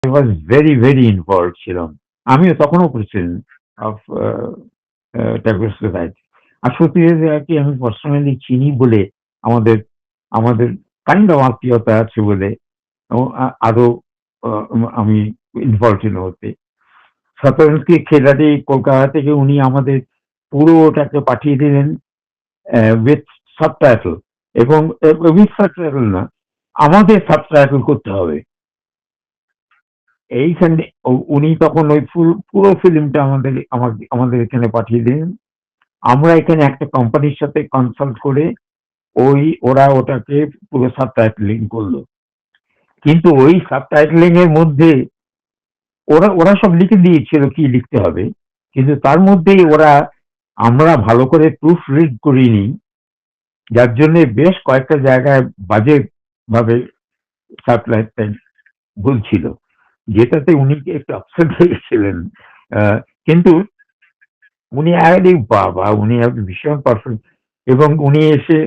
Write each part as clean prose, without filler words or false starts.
I was very involved ছিলাম। আমিও তখনও প্রেসিডেন্ট অফ ট্যাগোর সোসাইটি। আর সত্যি বলতে আরকি আমি পার্সোনালি চিনি বলে আমাদের আমাদের কাইন্ড অফ আত্মীয়তা আছে বলে এবং আরো আমি ইনভলভ ছিল ওতে। শতরঞ্জি খেলাটি কলকাতা থেকে উনি আমাদের পুরো ওটাকে পাঠিয়ে দিলেন উইথ সাবটাইটেল এবং উইথ সাবটাইটেল না, আমাদের সাবটাইটেল করতে হবে। এইখানে উনি তখন ওই পুরো ফিল্মটা আমাদের এখানে পাঠিয়ে দিলেন। আমরা এখানে একটা কোম্পানির সাথে কনসাল্ট করে ওরা ওটাকে পুরো সাবটাইটেলিং করলো। কিন্তু ওই সাবটাইটেলিং এর মধ্যে ওরা সব লিখে দিয়েছিল কি লিখতে হবে, কিন্তু তার মধ্যেই আমরা ভালো করে প্রুফ রিড করিনি, যার জন্য বেশ কয়েকটা জায়গায় বাজে ভাবে সাবটাইটেল ভুল ছিল, যেটাতে উনি একটু আপসেট হয়ে গেছিলেন। কিন্তু উনি ভীষণ পারফেক্ট এবং উনি এসে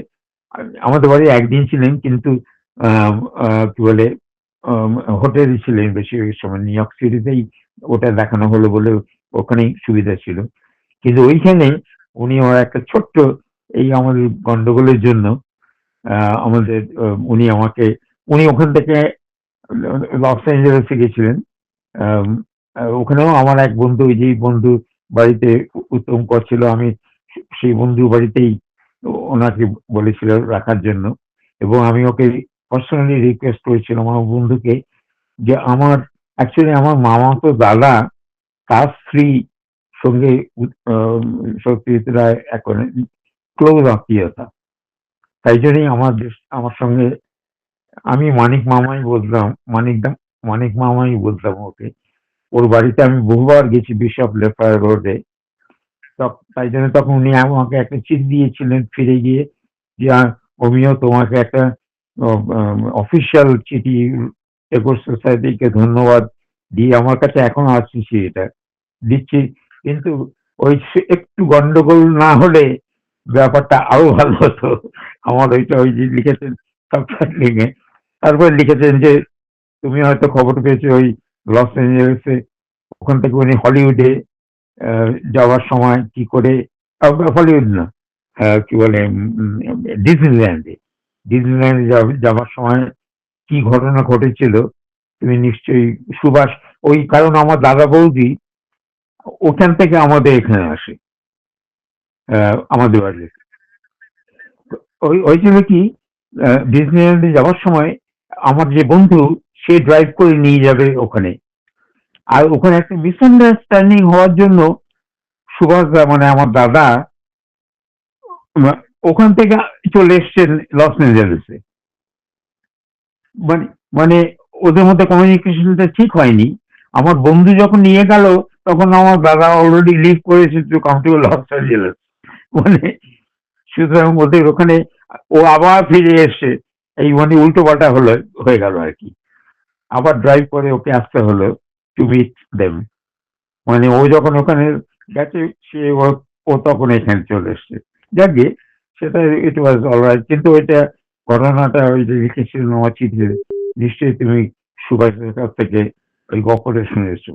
আমাদের বাড়ি একদিন ছিলেন, কিন্তু কি বলে হোটেলে ছিলেন বেশিরভাগ সময়, নিউ ইয়র্ক সিটিতেই ওটা দেখানো হলো বলে ওখানেই সুবিধা ছিল। কিন্তু ওইখানে ওর একটা ছোট্ট এই আমাদের গন্ডগোলের জন্য উনি ওখান থেকে লস এঞ্জেলেসে গেছিলেন। আম, ওখানেও আমার এক বন্ধু, ওই যে বন্ধু বাড়িতে উত্তম কর ছিল, আমি সেই বন্ধু বাড়িতেই ওনাকে বলেছিল রাখার জন্য, এবং আমি ওকে পার্সোনালি রিকোয়েস্ট করেছিলাম আমার বন্ধুকে যে অ্যাকচুয়ালি আমার মামাতো দাদা তার স্ত্রী সঙ্গে সত্যজিৎ রায় এখন ক্লোজ আত্মীয়তা, তাই জন্যই আমার সঙ্গে আমি মানিক মামাই বলতাম ওকে। ওর বাড়িতে আমি বহুবার গেছি বিশপ লেফার রোডে। তাই জন্য তখন উনি আমাকে একটা চিঠি দিয়েছিলেন ফিরে গিয়ে যে অমিয় তোমাকে একটা অফিসিয়াল চিঠি টেগোর সোসাইটিকে ধন্যবাদ দিয়ে আমার কাছে এখনো আছে এটা দিচ্ছি। কিন্তু ওই একটু গন্ডগোল না হলে ব্যাপারটা আরো ভালো হতো। ওই যে লিখেছেন সাবটাইটেলিং এ, তারপরে লিখেছেন যে তুমি হয়তো খবর পেয়েছো ওই লস এঞ্জেলেসে, ওখান থেকে উনি হলিউডে যাওয়ার সময় কি করে, হলিউড না, কি বলে ডিজনিল্যান্ডে ডিজনিল্যান্ডে যাওয়ার সময় কি ঘটনা ঘটেছিল তুমি নিশ্চয়ই সুভাষ, ওই কারণ আমার দাদা বৌদি ওখান থেকে আমাদের এখানে আসে, আমাদের বাড়ি। ওই জন্য কি ডিজনিল্যান্ডে যাওয়ার সময় আমার যে বন্ধু সে ড্রাইভ করে নিয়ে যাবে ওখানে, আর ওখানে একটা মিসআন্ডারস্ট্যান্ডিং হওয়ার জন্য সুভাষ মানে আমার দাদা ওখান থেকে চলে এসছেন লস এঞ্জেলেসে। মানে মানে ওদের মধ্যে কমিউনিকেশনটা ঠিক হয়নি। আমার বন্ধু যখন নিয়ে গেল তখন আমার দাদা অলরেডি লিভ করেছে to come to Los Angeles. মানে সুতরাং ওদের ওখানে ও আবার ফিরে এসছে, এই মানে উল্টো পাল্টা হয়ে গেল আর কি। আবার ড্রাইভ করে ওকে আসতে হলো টু মিট দেম। মানে ও যখন ওখানে গেছে ও তখন এখানে চলে এসছে। যাকে সেটা ইট ওয়াজ অলরাইট, কিন্তু ওইটা ঘটনাটা ওই যে লিখেছিল আমার চিঠিতে, নিশ্চয়ই তুমি সুভাষের কাছ থেকে ওই গল্পটা শুনেছো।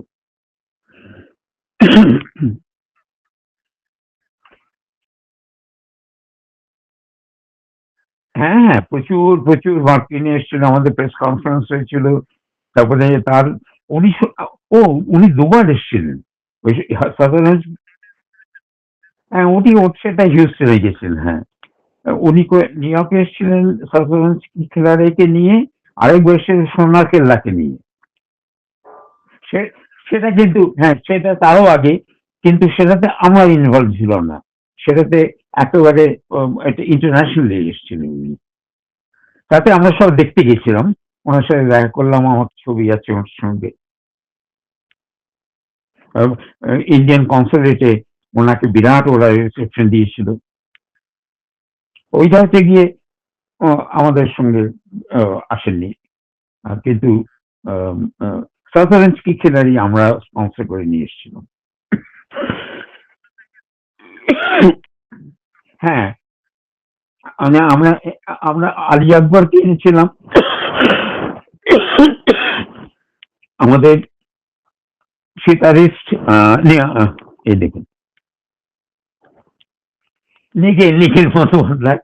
হ্যাঁ, প্রচুর প্রচুর মার্কিনী এসেছিল, আমাদের প্রেস কনফারেন্স হয়েছিল। তারপরে উনি উনি দুবার এসেছিলেন ওই সাধারণ। হ্যাঁ, সেটা হিউস্টনে গেছিলেন। হ্যাঁ, উনি নিউ ইয়র্কে এসেছিলেন সাধারণ খেলারেকে নিয়ে, আরেকবার এসেছিলেন সোনার কেল্লাকে নিয়ে। সেটা কিন্তু হ্যাঁ, সেটা তারও আগে, কিন্তু সেটাতে আমরা ইনভলভ ছিলাম না। সেটাতে একেবারে একটা ইন্টারন্যাশনালি এসেছিলেন উনি। তাতে আমরা সব দেখতে গেছিলাম, ওনার সাথে দেখা করলাম, আমার ছবি আছে ওর সঙ্গে। ইন্ডিয়ান কনসুলেটে ওনাকে বিরাট ওরা রিসেপশন দিয়েছিল। ওই জায়গাতে গিয়ে আমাদের সঙ্গে আসেননি, কিন্তু সাধারণ খেলারই আমরা স্পন্সর করে নিয়ে এসেছিলাম। হ্যাঁ, আমরা আমরা আলী আকবরকে এনেছিলাম। আমাদের সিতারিস্ট এই দেখুন, নিখিল বন্দ্যোপাধ্যায়।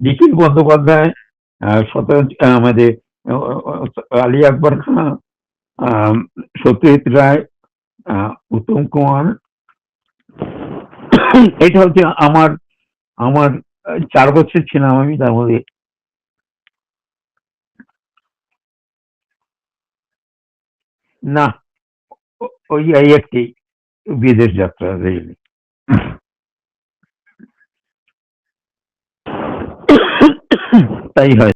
নিখিল বন্দ্যোপাধ্যায়, আমাদের আলী আকবর খান, সত্যজিৎ রায়, উত্তম কুমার। এটা হচ্ছে আমার আমার 4 বছর ছিলাম আমি তার মধ্যে। না, ওই এই একটি বিদেশ যাত্রা রেল। তাই হয়।